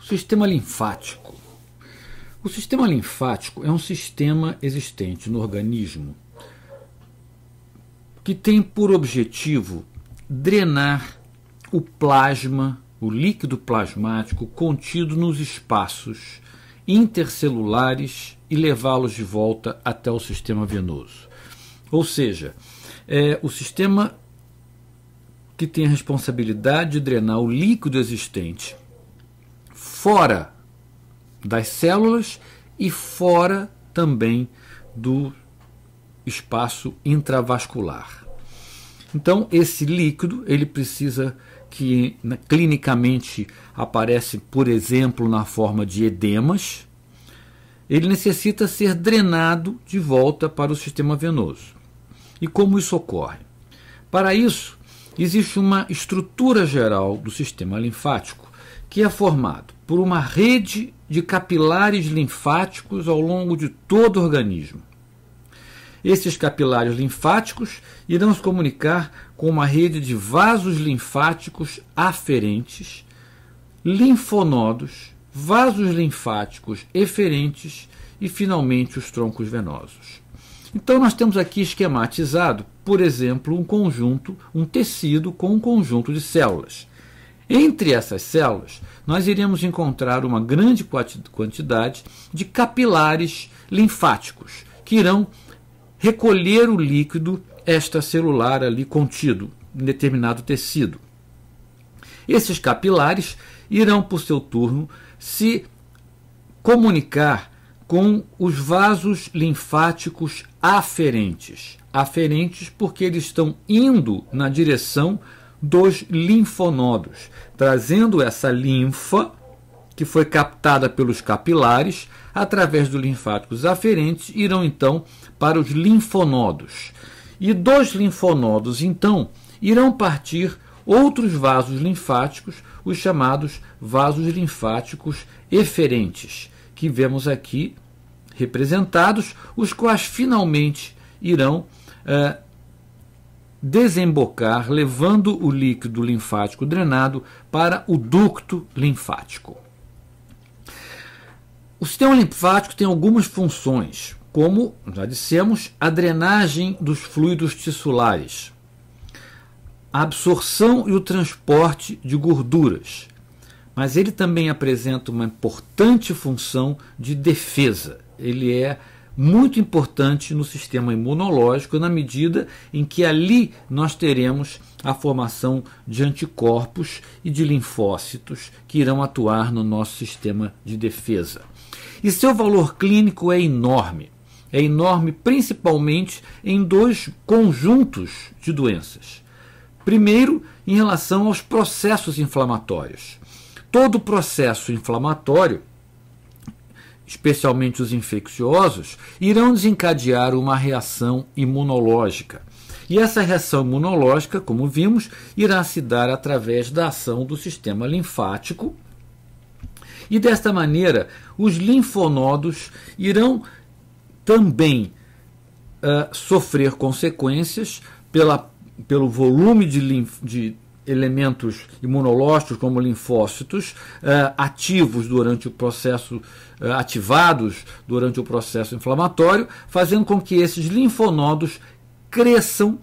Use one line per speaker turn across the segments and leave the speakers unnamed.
Sistema linfático. O sistema linfático é um sistema existente no organismo que tem por objetivo drenar o plasma, o líquido plasmático contido nos espaços intercelulares e levá-los de volta até o sistema venoso. Ou seja, é o sistema que tem a responsabilidade de drenar o líquido existente fora das células e fora também do espaço intravascular. Então, esse líquido ele precisa que clinicamente aparece, por exemplo, na forma de edemas, ele necessita ser drenado de volta para o sistema venoso. E como isso ocorre? Para isso, existe uma estrutura geral do sistema linfático que é formado por uma rede de capilares linfáticos ao longo de todo o organismo. Esses capilares linfáticos irão se comunicar com uma rede de vasos linfáticos aferentes, linfonodos, vasos linfáticos eferentes e, finalmente, os troncos venosos. Então, nós temos aqui esquematizado, por exemplo, um tecido com um conjunto de células. Entre essas células, nós iremos encontrar uma grande quantidade de capilares linfáticos, que irão recolher o líquido extracelular ali contido em determinado tecido. Esses capilares irão, por seu turno, se comunicar com os vasos linfáticos aferentes. Aferentes porque eles estão indo na direção dos linfonodos, trazendo essa linfa que foi captada pelos capilares através dos linfáticos aferentes, irão então para os linfonodos. E dos linfonodos, então, irão partir outros vasos linfáticos, os chamados vasos linfáticos eferentes, que vemos aqui representados, os quais finalmente irão desembocar, levando o líquido linfático drenado para o ducto linfático. O sistema linfático tem algumas funções, como já dissemos, a drenagem dos fluidos tissulares, a absorção e o transporte de gorduras, mas ele também apresenta uma importante função de defesa. Ele é muito importante no sistema imunológico, na medida em que ali nós teremos a formação de anticorpos e de linfócitos que irão atuar no nosso sistema de defesa. E seu valor clínico é enorme. É enorme principalmente em dois conjuntos de doenças. Primeiro, em relação aos processos inflamatórios. Todo processo inflamatório, especialmente os infecciosos, irão desencadear uma reação imunológica. E essa reação imunológica, como vimos, irá se dar através da ação do sistema linfático. E desta maneira, os linfonodos irão também sofrer consequências pelo volume de elementos imunológicos, como linfócitos, ativados durante o processo inflamatório, fazendo com que esses linfonodos cresçam,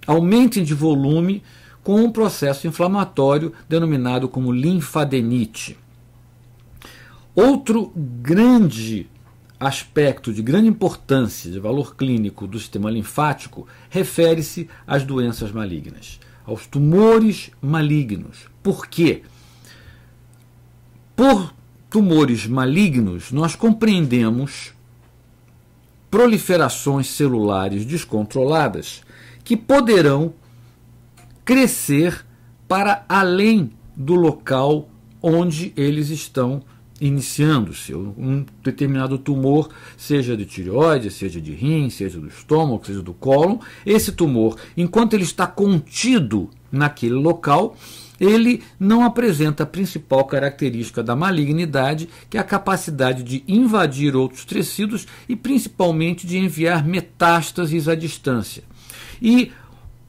aumentem de volume com um processo inflamatório denominado como linfadenite. Outro grande aspecto de grande importância, de valor clínico do sistema linfático, refere-se às doenças malignas, aos tumores malignos. Por quê? Por tumores malignos, nós compreendemos proliferações celulares descontroladas que poderão crescer para além do local onde eles estão iniciando-se. Um determinado tumor, seja de tireoide, seja de rim, seja do estômago, seja do cólon, esse tumor, enquanto ele está contido naquele local, ele não apresenta a principal característica da malignidade, que é a capacidade de invadir outros tecidos e principalmente de enviar metástases à distância. E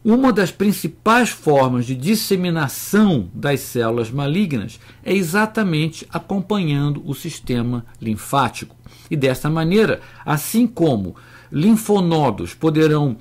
uma das principais formas de disseminação das células malignas é exatamente acompanhando o sistema linfático. E dessa maneira, assim como linfonodos poderão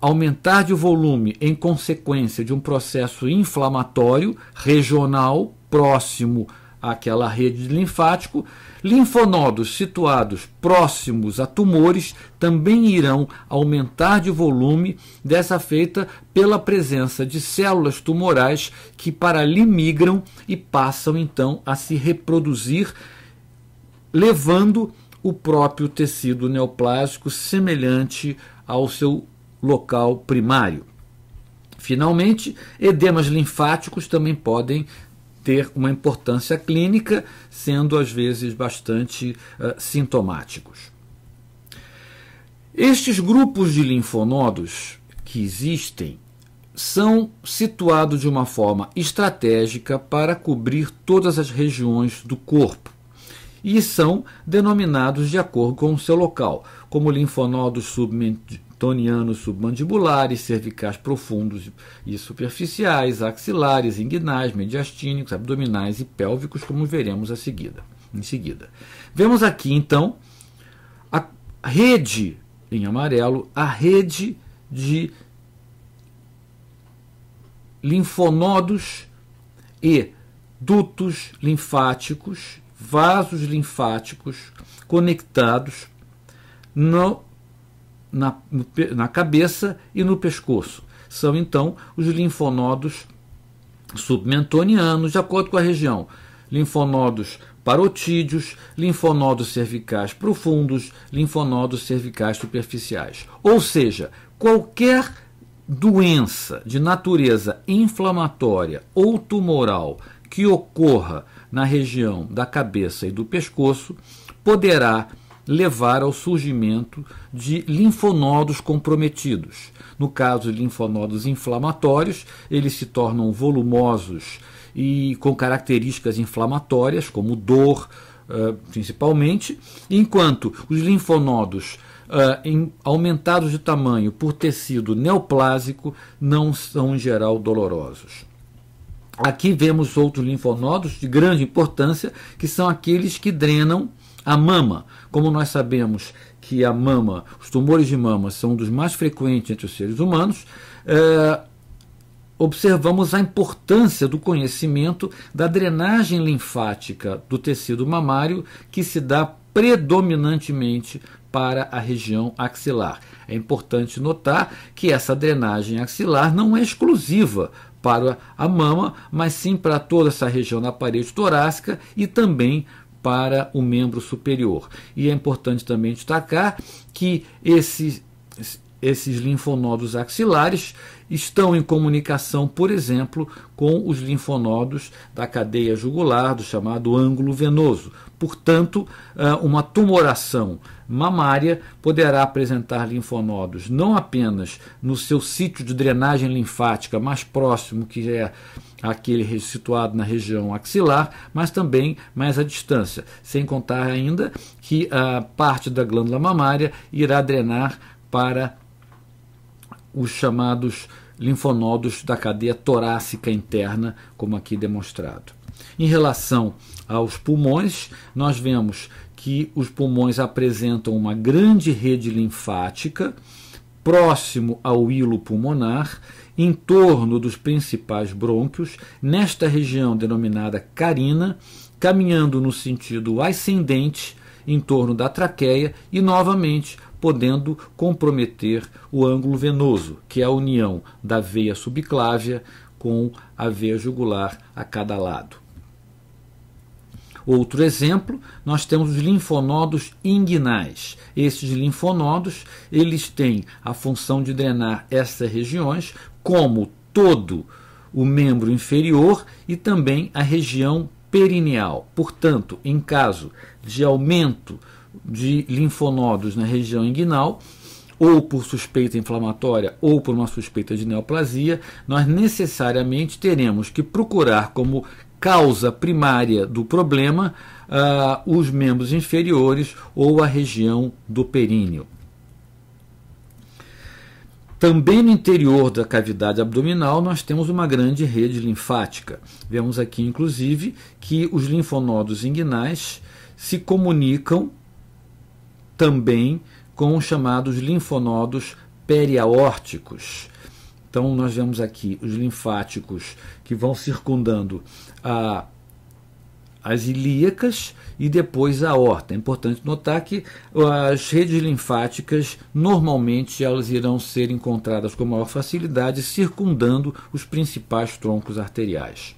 aumentar de volume em consequência de um processo inflamatório regional próximo àquela rede de linfático, linfonodos situados próximos a tumores também irão aumentar de volume, dessa feita pela presença de células tumorais que para ali migram e passam então a se reproduzir, levando o próprio tecido neoplásico semelhante ao seu local primário. Finalmente, edemas linfáticos também podem ter uma importância clínica, sendo às vezes bastante sintomáticos. Estes grupos de linfonodos que existem são situados de uma forma estratégica para cobrir todas as regiões do corpo e são denominados de acordo com o seu local, como linfonodos submentonianos submandibulares, cervicais profundos e superficiais, axilares, inguinais, mediastínicos, abdominais e pélvicos, como veremos em seguida. Vemos aqui, então, a rede, em amarelo, a rede de linfonodos e dutos linfáticos, vasos linfáticos conectados na cabeça e no pescoço. São então os linfonodos submentonianos, de acordo com a região. Linfonodos parotídeos, linfonodos cervicais profundos, linfonodos cervicais superficiais. Ou seja, qualquer doença de natureza inflamatória ou tumoral que ocorra na região da cabeça e do pescoço poderá levar ao surgimento de linfonodos comprometidos. No caso de linfonodos inflamatórios, eles se tornam volumosos e com características inflamatórias, como dor, principalmente, enquanto os linfonodos aumentados de tamanho por tecido neoplásico não são, em geral, dolorosos. Aqui vemos outros linfonodos de grande importância, que são aqueles que drenam a mama. Como nós sabemos que a mama, os tumores de mama são um dos mais frequentes entre os seres humanos, observamos a importância do conhecimento da drenagem linfática do tecido mamário, que se dá predominantemente para a região axilar. É importante notar que essa drenagem axilar não é exclusiva para a mama, mas sim para toda essa região da parede torácica e também para o membro superior. E é importante também destacar que esses linfonodos axilares estão em comunicação, por exemplo, com os linfonodos da cadeia jugular, do chamado ângulo venoso. Portanto, uma tumoração mamária poderá apresentar linfonodos não apenas no seu sítio de drenagem linfática mais próximo, que é aquele situado na região axilar, mas também mais à distância, sem contar ainda que a parte da glândula mamária irá drenar para os chamados linfonodos da cadeia torácica interna, como aqui demonstrado. Em relação aos pulmões, nós vemos que os pulmões apresentam uma grande rede linfática próximo ao hilo pulmonar, em torno dos principais brônquios, nesta região denominada carina, caminhando no sentido ascendente em torno da traqueia e, novamente, podendo comprometer o ângulo venoso, que é a união da veia subclávia com a veia jugular a cada lado. Outro exemplo, nós temos os linfonodos inguinais. Esses linfonodos, eles têm a função de drenar essas regiões, como todo o membro inferior e também a região perineal. Portanto, em caso de aumento de linfonodos na região inguinal, ou por suspeita inflamatória ou por uma suspeita de neoplasia, nós necessariamente teremos que procurar como causa primária do problema os membros inferiores ou a região do períneo. Também no interior da cavidade abdominal nós temos uma grande rede linfática. Vemos aqui, inclusive, que os linfonodos inguinais se comunicam também com os chamados linfonodos periaórticos. Então nós vemos aqui os linfáticos que vão circundando as ilíacas e depois a aorta. É importante notar que as redes linfáticas normalmente elas irão ser encontradas com maior facilidade circundando os principais troncos arteriais.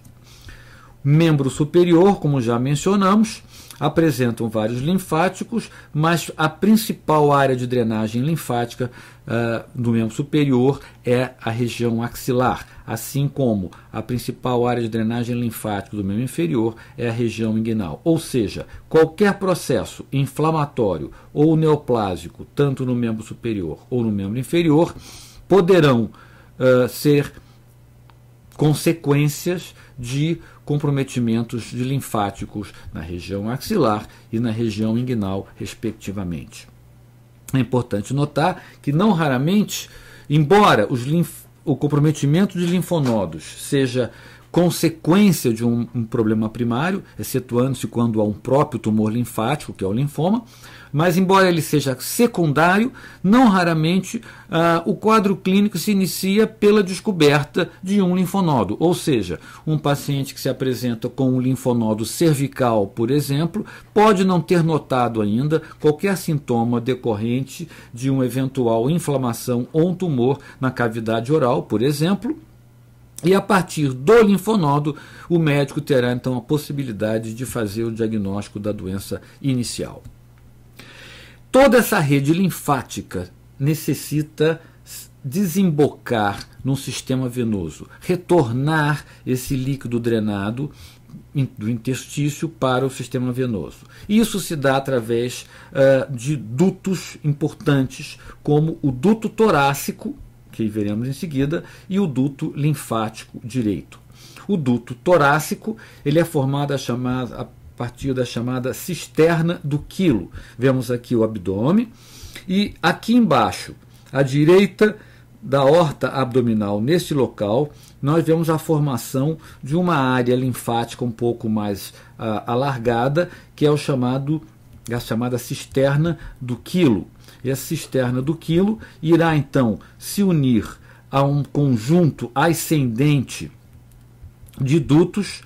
Membro superior, como já mencionamos, apresentam vários linfáticos, mas a principal área de drenagem linfática do membro superior é a região axilar, assim como a principal área de drenagem linfática do membro inferior é a região inguinal. Ou seja, qualquer processo inflamatório ou neoplásico, tanto no membro superior ou no membro inferior, poderão ser consequências de comprometimentos de linfáticos na região axilar e na região inguinal, respectivamente. É importante notar que, não raramente, embora o comprometimento de linfonodos seja consequência de um problema primário, excetuando-se quando há um próprio tumor linfático, que é o linfoma, mas embora ele seja secundário, não raramente o quadro clínico se inicia pela descoberta de um linfonodo, ou seja, um paciente que se apresenta com um linfonodo cervical, por exemplo, pode não ter notado ainda qualquer sintoma decorrente de uma eventual inflamação ou um tumor na cavidade oral, por exemplo, e a partir do linfonodo, o médico terá então a possibilidade de fazer o diagnóstico da doença inicial. Toda essa rede linfática necessita desembocar num sistema venoso, retornar esse líquido drenado do interstício para o sistema venoso. Isso se dá através de dutos importantes, como o duto torácico, que veremos em seguida, e o duto linfático direito. O duto torácico ele é formado a partir da chamada cisterna do quilo. Vemos aqui o abdômen e aqui embaixo, à direita da aorta abdominal, neste local, nós vemos a formação de uma área linfática um pouco mais alargada, que é a chamada cisterna do quilo. E a cisterna do quilo irá então se unir a um conjunto ascendente de dutos,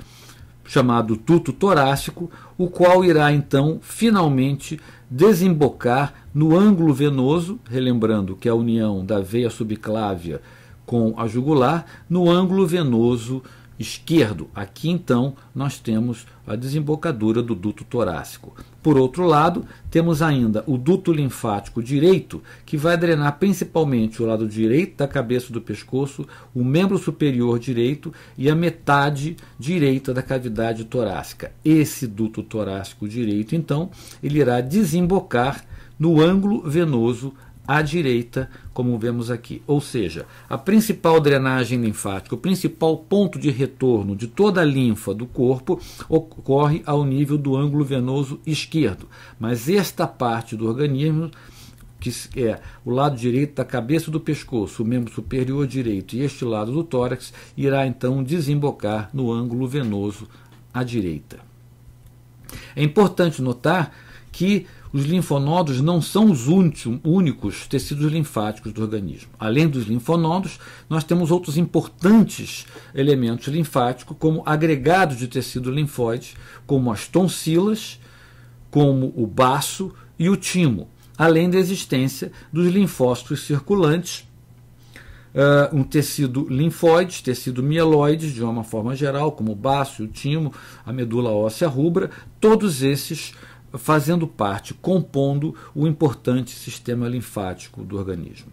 chamado duto torácico, o qual irá então finalmente desembocar no ângulo venoso, relembrando que é a união da veia subclávia com a jugular, no ângulo venoso esquerdo. Aqui então nós temos a desembocadura do duto torácico. Por outro lado, temos ainda o duto linfático direito, que vai drenar principalmente o lado direito da cabeça do pescoço, o membro superior direito e a metade direita da cavidade torácica. Esse duto torácico direito, então, ele irá desembocar no ângulo venoso à direita, como vemos aqui. Ou seja, a principal drenagem linfática, o principal ponto de retorno de toda a linfa do corpo ocorre ao nível do ângulo venoso esquerdo. Mas esta parte do organismo, que é o lado direito da cabeça do pescoço, o membro superior direito e este lado do tórax, irá então desembocar no ângulo venoso à direita. É importante notar que os linfonodos não são os únicos tecidos linfáticos do organismo. Além dos linfonodos, nós temos outros importantes elementos linfáticos, como agregados de tecido linfóide, como as tonsilas, como o baço e o timo, além da existência dos linfócitos circulantes, um tecido linfóide, tecido mieloide, de uma forma geral, como o baço e o timo, a medula óssea rubra, todos esses fazendo parte, compondo o importante sistema linfático do organismo.